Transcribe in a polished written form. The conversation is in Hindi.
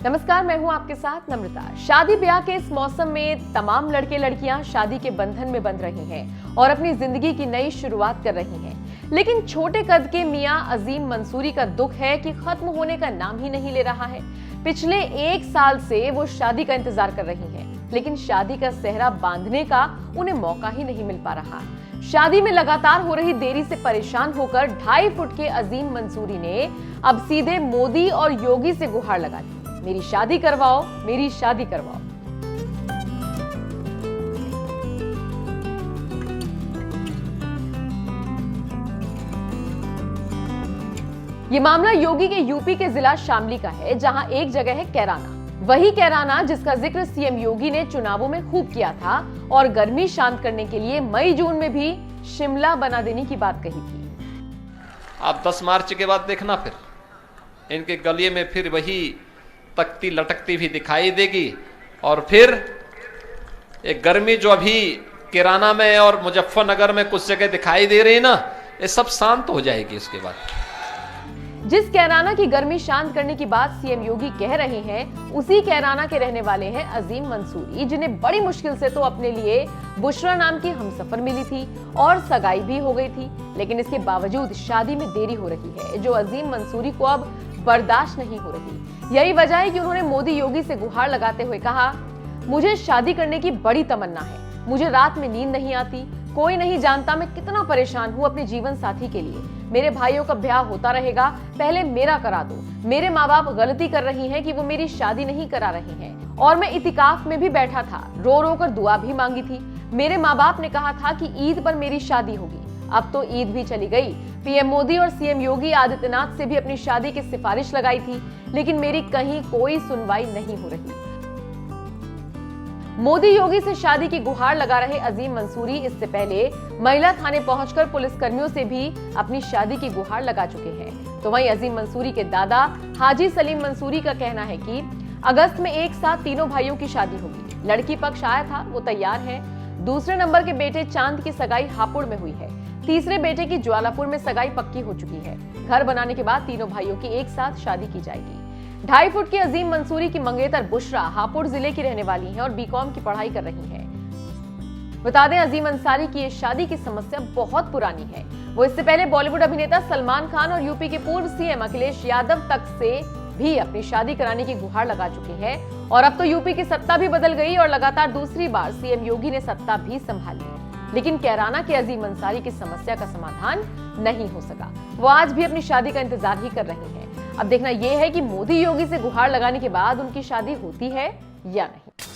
नमस्कार, मैं हूं आपके साथ नम्रता। शादी ब्याह के इस मौसम में तमाम लड़के लड़कियां शादी के बंधन में बंध रही हैं और अपनी जिंदगी की नई शुरुआत कर रही हैं। लेकिन छोटे कद के मियां अजीम मंसूरी का दुख है कि खत्म होने का नाम ही नहीं ले रहा है। पिछले 1 साल से वो शादी का इंतजार कर रही हैं, लेकिन शादी का सेहरा बांधने का उन्हें मौका ही नहीं मिल पा रहा। शादी में लगातार हो रही देरी से परेशान होकर 2.5 फुट के अजीम मंसूरी ने अब सीधे मोदी और योगी से गुहार लगा दी, मेरी शादी करवाओ, मेरी शादी करवाओ। ये मामला योगी के यूपी के जिला शामली का है, जहां एक जगह है कैराना। वही कैराना जिसका जिक्र सीएम योगी ने चुनावों में खूब किया था और गर्मी शांत करने के लिए मई जून में भी शिमला बना देने की बात कही थी। आप 10 मार्च के बाद देखना, फिर इनके गले में फिर वही तख्ती लटकती भी दिखाई देगी और फिर एक गर्मी जो अभी कैराना में और मुजफ्फरनगर में कुछ जगह दिखाई दे रही है ना, ये सब शांत हो जाएगी इसके बाद। जिस कैराना की गर्मी शांत करने की बात सीएम योगी कह रहे हैं, उसी कैराना के रहने वाले हैं अजीम मंसूरी, जिन्हें बड़ी मुश्किल से तो अपने लिए बुशरा नाम की हमसफर मिली थी और सगाई भी हो गई थी। लेकिन इसके बावजूद शादी में देरी हो रही है, जो अजीम मंसूरी को अब बर्दाश्त नहीं हो रही। यही वजह है कि उन्होंने मोदी योगी से गुहार लगाते हुए कहा, मुझे शादी करने की बड़ी तमन्ना है, मुझे रात में नींद नहीं आती, कोई नहीं जानता मैं कितना परेशान हूँ अपने जीवन साथी के लिए। मेरे भाइयों का ब्याह होता रहेगा, पहले मेरा करा दो। मेरे माँ बाप गलती कर रही हैं कि वो मेरी शादी नहीं करा रहे हैं और मैं इतिकाफ में भी बैठा था, रो रो कर दुआ भी मांगी थी। मेरे माँ बाप ने कहा था कि ईद पर मेरी शादी होगी, अब तो ईद भी चली गई। पीएम मोदी और सीएम योगी आदित्यनाथ से भी अपनी शादी की सिफारिश लगाई थी, लेकिन मेरी कहीं कोई सुनवाई नहीं हो रही। मोदी योगी से शादी की गुहार लगा रहे अजीम मंसूरी इससे पहले महिला थाने पहुंचकर पुलिस कर्मियों से भी अपनी शादी की गुहार लगा चुके हैं। तो वहीं अजीम मंसूरी के दादा हाजी सलीम मंसूरी का कहना है कि अगस्त में एक साथ तीनों भाइयों की शादी होगी। लड़की पक्ष आया था, वो तैयार है। दूसरे नंबर के बेटे चांद की सगाई हापुड़ में हुई है। तीसरे बेटे की ज्वालापुर में सगाई पक्की हो चुकी है। घर बनाने के बाद तीनों भाइयों की एक साथ शादी की जाएगी। 2.5 फुट की अजीम मंसूरी की मंगेतर बुशरा हापुड़ जिले की रहने वाली हैं और बीकॉम की पढ़ाई कर रही हैं। बता दें, अजीम अंसारी की ये शादी की समस्या बहुत पुरानी है। वो इससे पहले बॉलीवुड अभिनेता सलमान खान और यूपी के पूर्व सीएम अखिलेश यादव तक से भी अपनी शादी कराने की गुहार लगा चुके हैं और अब तो यूपी की सत्ता भी बदल गई और लगातार दूसरी बार सीएम योगी ने सत्ता भी संभाल ली। लेकिन कैराना के अजीम अंसारी की समस्या का समाधान नहीं हो सका। वो आज भी अपनी शादी का इंतजार ही कर रही हैं। अब देखना यह है कि मोदी योगी से गुहार लगाने के बाद उनकी शादी होती है या नहीं।